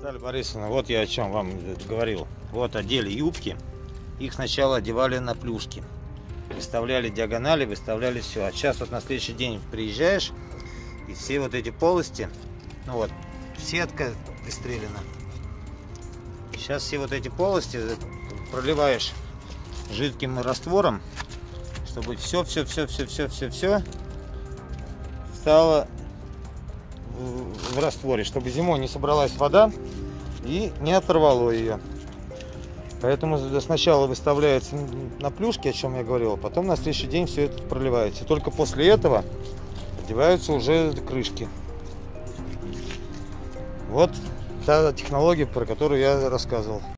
Наталья Борисовна, вот я о чем вам говорил. Вот одели юбки, их сначала одевали на плюшки, выставляли диагонали, выставляли все. А сейчас вот на следующий день приезжаешь, и все вот эти полости, ну вот, сетка пристрелена. Сейчас все вот эти полости проливаешь жидким раствором, чтобы все стало в растворе, чтобы зимой не собралась вода и не оторвало ее. Поэтому сначала выставляется на плюшке, о чем я говорил, потом на следующий день все это проливается. И только после этого одеваются уже крышки. Вот та технология, про которую я рассказывал.